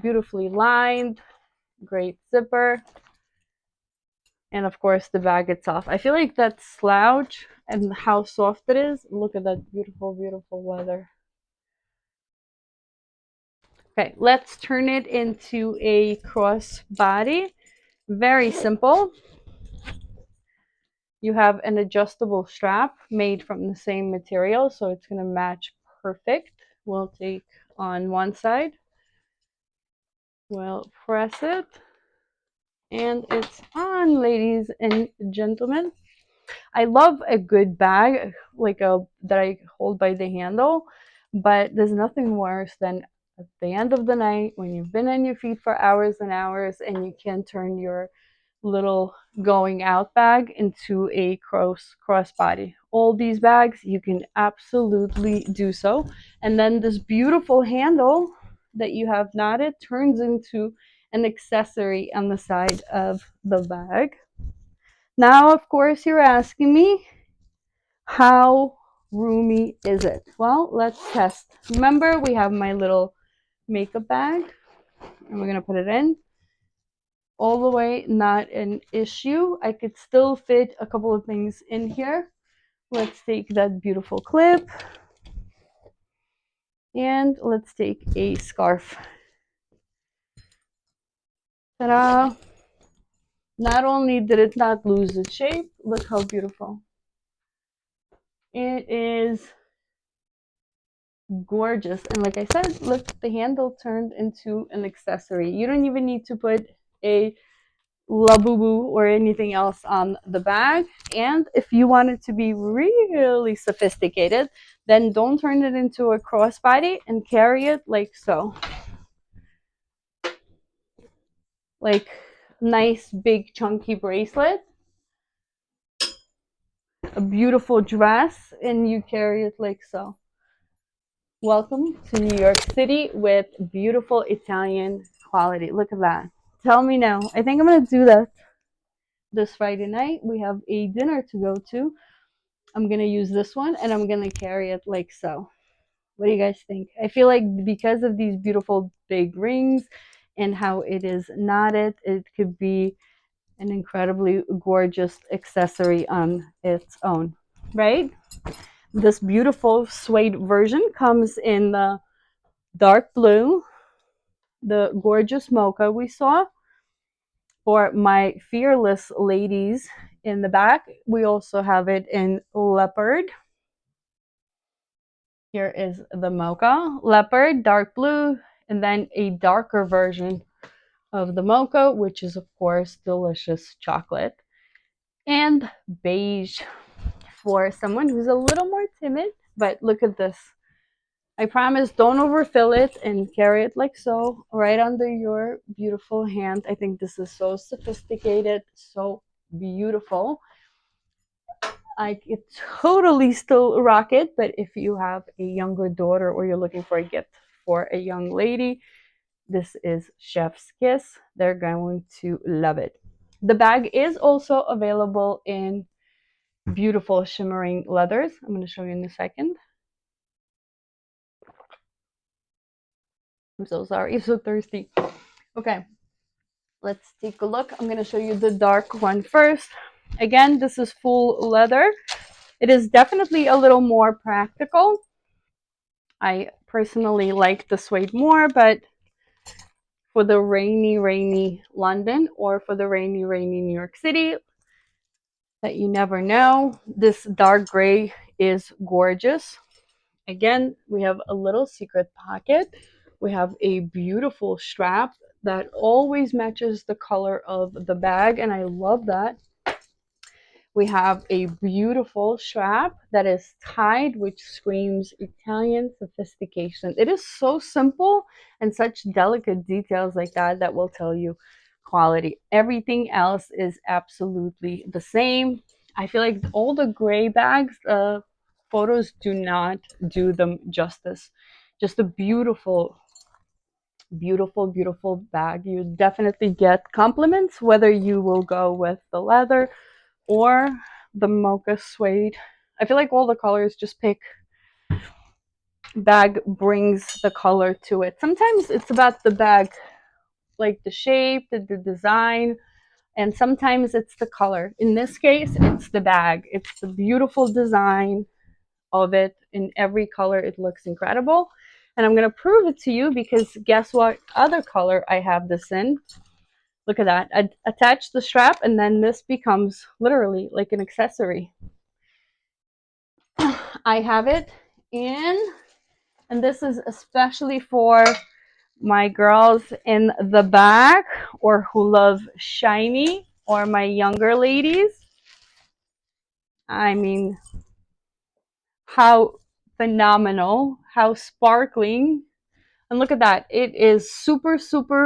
Beautifully lined, great zipper. And of course the bag itself. I feel like that slouch and how soft it is. Look at that beautiful, beautiful leather. Okay, let's turn it into a crossbody. Very simple. You have an adjustable strap made from the same material, so it's going to match perfect. We'll take on one side. We'll press it. And it's on, ladies and gentlemen. I love a good bag, like a that I hold by the handle, but there's nothing worse than at the end of the night when you've been on your feet for hours and hours and you can't turn your little going out bag into a crossbody. All these bags, you can absolutely do so. And then this beautiful handle that you have knotted turns into an accessory on the side of the bag. Now, of course, you're asking me, how roomy is it? Well, let's test. Remember, we have my little makeup bag, and we're going to put it in. All the way, not an issue. I could still fit a couple of things in here. Let's take that beautiful clip, and let's take a scarf. Ta-da! Not only did it not lose its shape, look how beautiful. It is gorgeous. And like I said, look, the handle turned into an accessory. You don't even need to put a labubu or anything else on the bag. And if you want it to be really sophisticated, then don't turn it into a crossbody and carry it like so. Like nice big chunky bracelet, a beautiful dress, and you carry it like so. Welcome to New York City with beautiful Italian quality. Look at that. Tell me now. I think I'm gonna do that this Friday night. We have a dinner to go to. I'm gonna use this one and I'm gonna carry it like so. What do you guys think? I feel like because of these beautiful big rings and how it is knotted, it could be an incredibly gorgeous accessory on its own, right? This beautiful suede version comes in the dark blue, the gorgeous mocha we saw. For my fearless ladies in the back, we also have it in leopard. Here is the mocha, leopard, dark blue, and then a darker version of the mocha, which is, of course, delicious chocolate. And beige for someone who's a little more timid. But look at this. I promise, don't overfill it and carry it like so, right under your beautiful hand. I think this is so sophisticated, so beautiful. I could totally still rock it, but if you have a younger daughter or you're looking for a gift for a young lady, this is chef's kiss. They're going to love it. The bag is also available in beautiful shimmering leathers. I'm going to show you in a second. I'm so sorry, I'm so thirsty. Okay, let's take a look. I'm going to show you the dark one first. Again, this is full leather. It is definitely a little more practical. I personally like the suede more, but for the rainy London or for the rainy New York City, that you never know, this dark gray is gorgeous. Again, we have a little secret pocket. We have a beautiful strap that always matches the color of the bag, and I love that. We have a beautiful strap that is tied, which screams Italian sophistication. It is so simple and such delicate details like that that will tell you quality. Everything else is absolutely the same. I feel like all the gray bags, photos do not do them justice. Just a beautiful, beautiful bag. You definitely get compliments whether you will go with the leather or the mocha suede. I feel like all the colors, just pick bag brings the color to it. Sometimes it's about the bag, like the shape, the design, and sometimes it's the color. In this case, it's the bag. It's the beautiful design of it in every color. It looks incredible. And I'm going to prove it to you because guess what other color I have this in? Look at that. I attach the strap and then this becomes literally like an accessory. I have it in, and this is especially for my girls in the back or who love shiny, or my younger ladies. I mean, how phenomenal, how sparkling. And look at that. It is super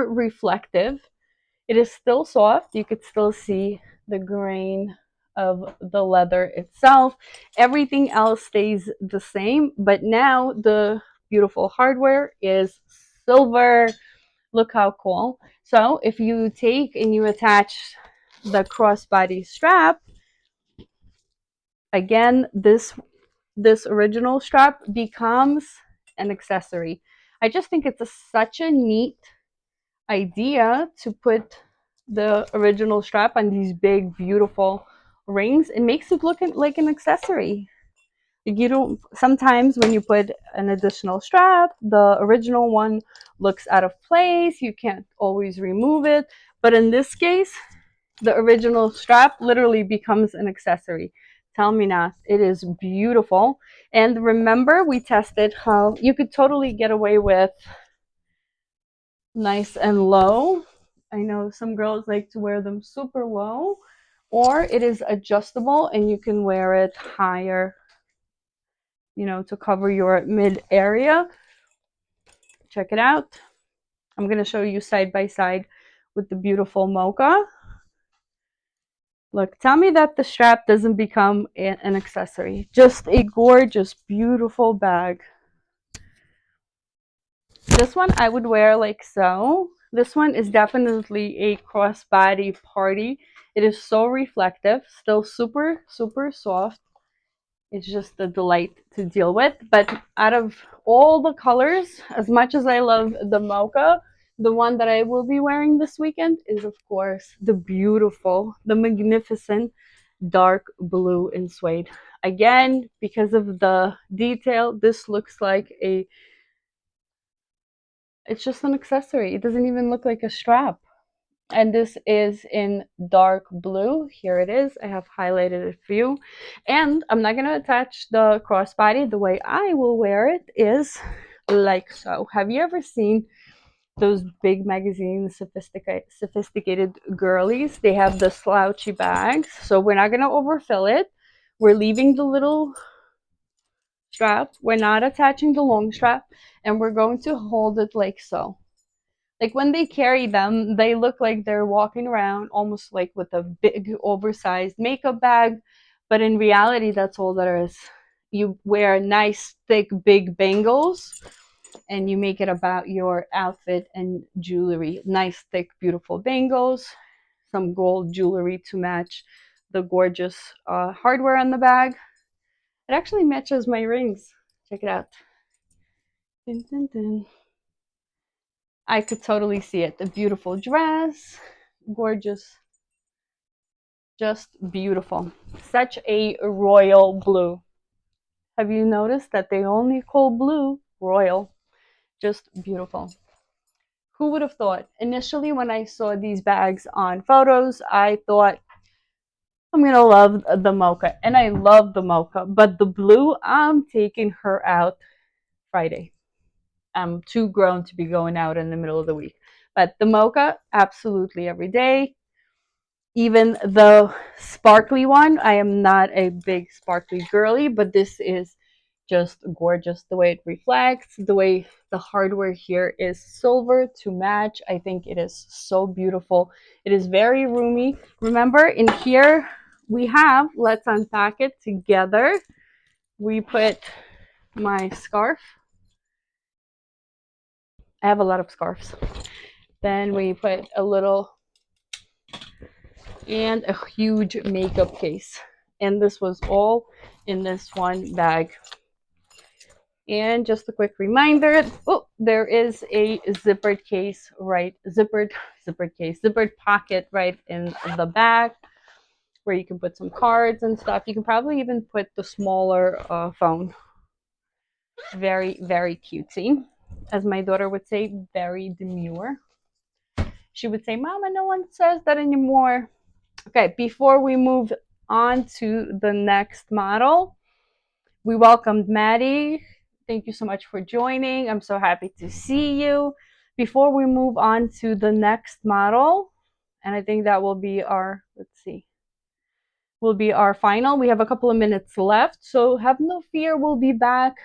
reflective. It is still soft. You could still see the grain of the leather itself. Everything else stays the same, but now the beautiful hardware is silver. Look how cool. So if you take and you attach the crossbody strap, again, this original strap becomes an accessory. I just think it's such a neat idea to put the original strap on these big beautiful rings. It makes it look like an accessory. You don't, sometimes when you put an additional strap, the original one looks out of place. You can't always remove it, but in this case the original strap literally becomes an accessory. Tell me not. It is beautiful. And remember, we tested how you could totally get away with nice and low. I know some girls like to wear them super low, or it is adjustable and you can wear it higher, to cover your mid area. Check it out. I'm going to show you side by side with the beautiful mocha. Look, tell me that the strap doesn't become an accessory. Just a gorgeous, beautiful bag. This one I would wear like so. This one is definitely a crossbody party. It is so reflective, still super, super soft. It's just a delight to deal with. But out of all the colors, as much as I love the mocha, the one that I will be wearing this weekend is, of course, the beautiful, the magnificent dark blue in suede. Again, because of the detail, this looks like it's just an accessory. It doesn't even look like a strap. And this is in dark blue. Here it is. I have highlighted it for you. And I'm not going to attach the crossbody. The way I will wear it is like so. Have you ever seen those big magazines, sophisticated girlies? They have the slouchy bags. So we're not going to overfill it. We're leaving the little strap. We're not attaching the long strap. And we're going to hold it like so. Like when they carry them, they look like they're walking around almost like with a big oversized makeup bag. But in reality, that's all there is. You wear nice, thick, big bangles and you make it about your outfit and jewelry. Nice, thick, beautiful bangles, some gold jewelry to match the gorgeous hardware on the bag. It actually matches my rings. Check it out. Dun, dun, dun. I could totally see it. The beautiful dress, gorgeous, just beautiful. Such a royal blue. Have you noticed that they only call blue royal? Just beautiful. Who would have thought? Initially, when I saw these bags on photos, I thought I'm going to love the mocha. And I love the mocha. But the blue, I'm taking her out Friday. I'm too grown to be going out in the middle of the week. But the mocha, absolutely every day. Even the sparkly one, I am not a big sparkly girly, but this is just gorgeous. The way it reflects, the way the hardware here is silver to match. I think it is so beautiful. It is very roomy. Remember, in here we have, let's unpack it together. We put my scarf. I have a lot of scarves. Then we put a little and a huge makeup case. And this was all in this one bag. And just a quick reminder, oh, there is a zippered case, right? Zippered pocket right in the back where you can put some cards and stuff. You can probably even put the smaller phone. Very, very cutesy. As my daughter would say, very demure. She would say, Mama, no one says that anymore. Okay, before we move on to the next model, we welcomed Maddie. Thank you so much for joining. I'm so happy to see you. Before we move on to the next model, and I think that will be our, will be our final. We have a couple of minutes left, so have no fear. We'll be back.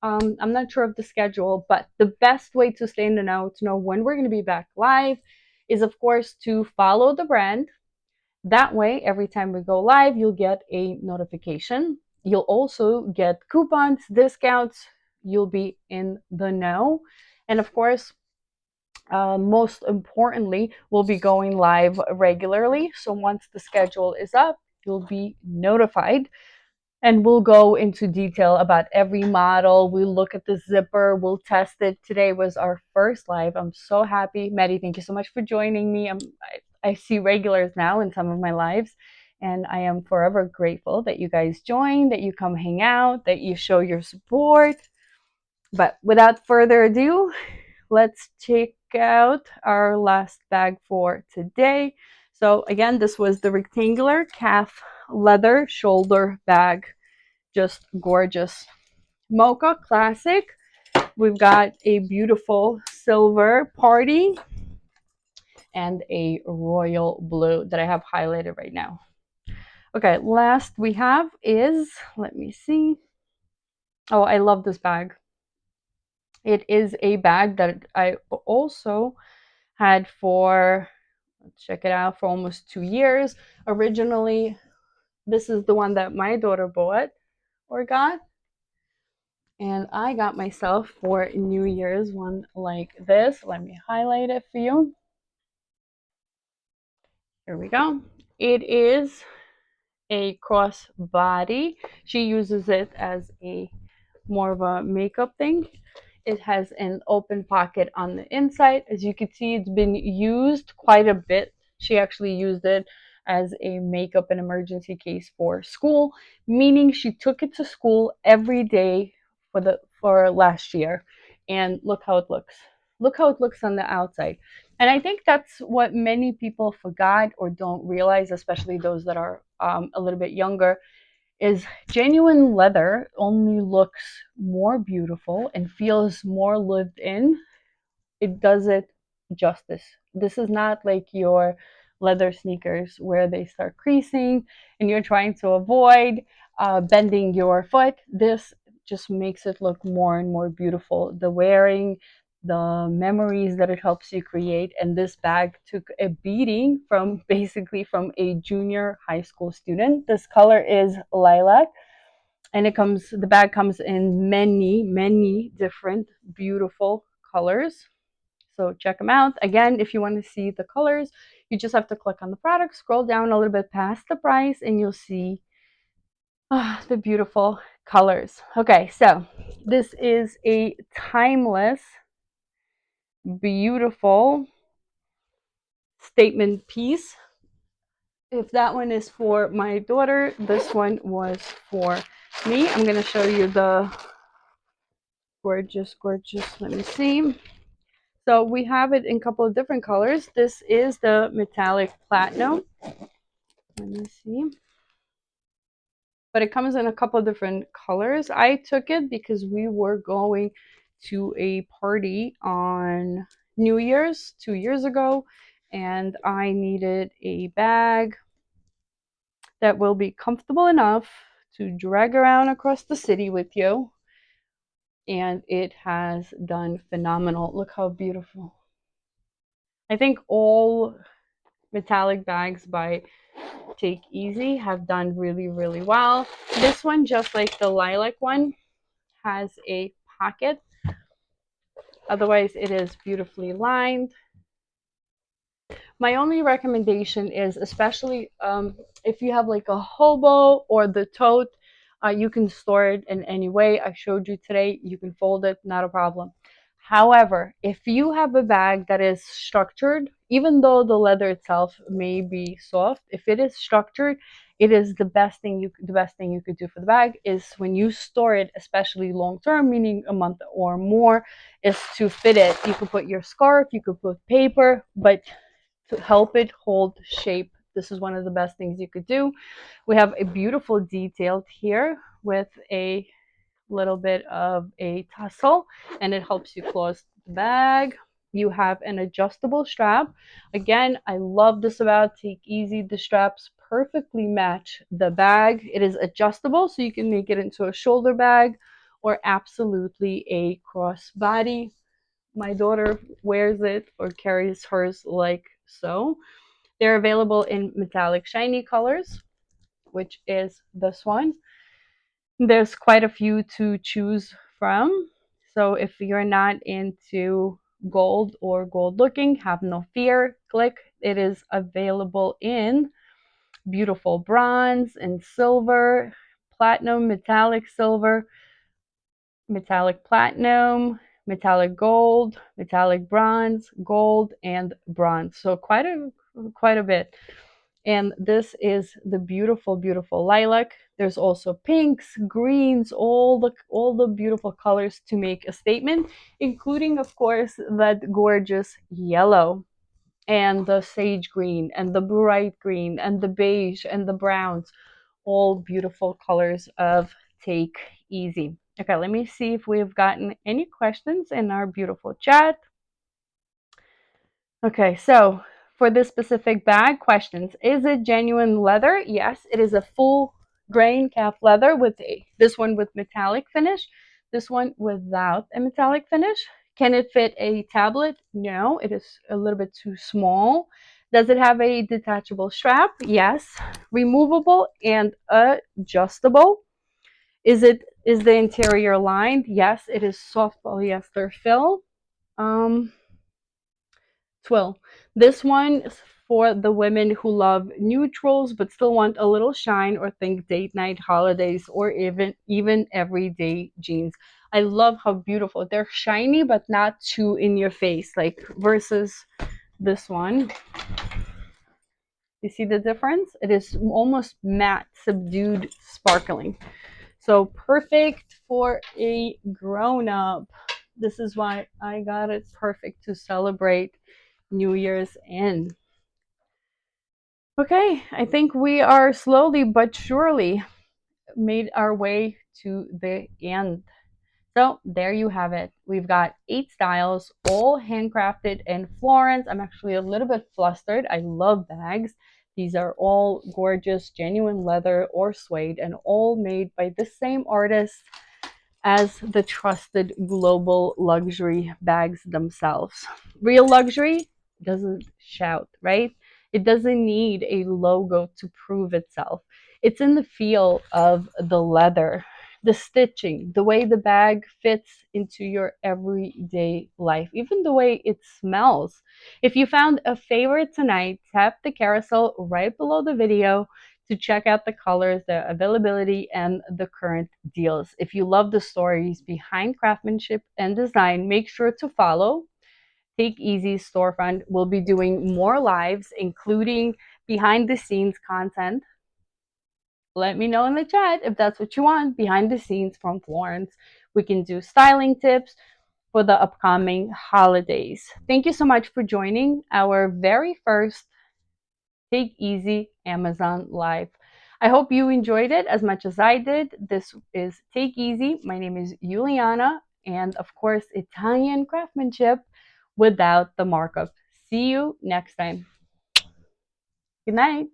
I'm not sure of the schedule, but the best way to stay in the know, to know when we're going to be back live, is of course to follow the brand. That way, every time we go live, you'll get a notification. You'll also get coupons, discounts. You'll be in the know. And of course, most importantly, we'll be going live regularly. So once the schedule is up, you'll be notified. And we'll go into detail about every model. We'll look at the zipper. We'll test it. Today was our first live. I'm so happy. Maddie, thank you so much for joining me. I see regulars now in some of my lives, and I am forever grateful that you guys join, that you come hang out, that you show your support. But without further ado, let's check out our last bag for today. So again, this was the rectangular calf leather shoulder bag. Just gorgeous. Mocha classic. We've got a beautiful silver party. and a royal blue that I have highlighted right now. Okay, last we have is, let me see. Oh, I love this bag. It is a bag that I also had for, let's check it out, for almost 2 years. Originally, this is the one that my daughter bought or got. And I got myself for New Year's one like this. Let me highlight it for you. Here we go. It is a crossbody. She uses it as a more of a makeup thing. It has an open pocket on the inside. As you can see, it's been used quite a bit. She actually used it as a makeup and emergency case for school, meaning she took it to school every day for last year. And look how it looks. Look how it looks on the outside. And I think that's what many people forgot or don't realize, especially those that are a little bit younger, is genuine leather only looks more beautiful and feels more lived in. It does it justice. This is not like your leather sneakers where they start creasing and you're trying to avoid bending your foot. This just makes it look more and more beautiful. The wearing, the memories that it helps you create. And this bag took a beating from basically from a junior high school student. This color is lilac, and the bag comes in many different beautiful colors. So check them out. Again, if you want to see the colors, you just have to click on the product, scroll down a little bit past the price, and you'll see the beautiful colors. Okay, so this is a timeless, beautiful statement piece. If that one is for my daughter, this one was for me. I'm going to show you the gorgeous, let me see. So we have it in a couple of different colors. This is the metallic platinum. Let me see. But it comes in a couple of different colors. I took it because we were going to a party on New Year's 2 years ago, and I needed a bag that will be comfortable enough to drag around across the city with you. And it has done phenomenal. Look how beautiful. I think all metallic bags by TAKEASY have done really well. This one, just like the lilac one, has a pocket. Otherwise, it is beautifully lined. My only recommendation is, especially if you have like a Hobo or the Tote, you can store it in any way. I showed you today. You can fold it, not a problem. However, if you have a bag that is structured, even though the leather itself may be soft, if it is structured, it is the best thing you could do for the bag is when you store it, especially long term, meaning a month or more, is to fit it. You could put your scarf, you could put paper, but to help it hold shape, this is one of the best things you could do. We have a beautiful detail here with a little bit of a tussle, and it helps you close the bag. You have an adjustable strap. Again, I love this about TAKEASY. The straps perfectly match the bag. It is adjustable, so you can make it into a shoulder bag or absolutely a crossbody. My daughter wears it or carries hers like so. They're available in metallic shiny colors, which is this one. There's quite a few to choose from. So if you're not into gold or gold looking, have no fear. Click. It is available in beautiful bronze and silver, platinum, metallic silver, metallic platinum, metallic gold, metallic bronze, gold, and bronze. So quite a bit. And this is the beautiful lilac. There's also pinks, greens, all the beautiful colors to make a statement, including of course that gorgeous yellow and the sage green and the bright green and the beige and the browns, all beautiful colors of TAKEASY. Okay, let me see if we've gotten any questions in our beautiful chat. Okay, so for this specific bag, questions. Is it genuine leather? Yes, it is a full grain calf leather with this one with metallic finish, this one without a metallic finish. Can it fit a tablet? No, it is a little bit too small. Does it have a detachable strap? Yes. Removable and adjustable. Is the interior lined? Yes, it is soft polyester fill. Um, Twill. This one is for the women who love neutrals but still want a little shine or think date night, holidays, or even everyday jeans. I love how beautiful they're shiny but not too in your face, like versus this one. You see the difference? It is almost matte, subdued, sparkling. So perfect for a grown up. This is why I got it perfect to celebrate New Year's in. Okay, I think we are slowly but surely made our way to the end. So there you have it. We've got 8 styles, all handcrafted in Florence. I'm actually a little bit flustered. I love bags. These are all gorgeous, genuine leather or suede, and all made by the same artist as the trusted global luxury bags themselves. Real luxury doesn't shout, right? It doesn't need a logo to prove itself. It's in the feel of the leather, the stitching, the way the bag fits into your everyday life, even the way it smells. If you found a favorite tonight, tap the carousel right below the video to check out the colors, the availability, and the current deals. If you love the stories behind craftsmanship and design, make sure to follow Take Easy storefront. We'll be doing more lives, including behind the scenes content. Let me know in the chat if that's what you want, behind the scenes from Florence. We can do styling tips for the upcoming holidays. Thank you so much for joining our very first Take Easy Amazon Live. I hope you enjoyed it as much as I did. This is Take Easy. My name is Juliana, and of course, Italian craftsmanship without the markup. See you next time. Good night.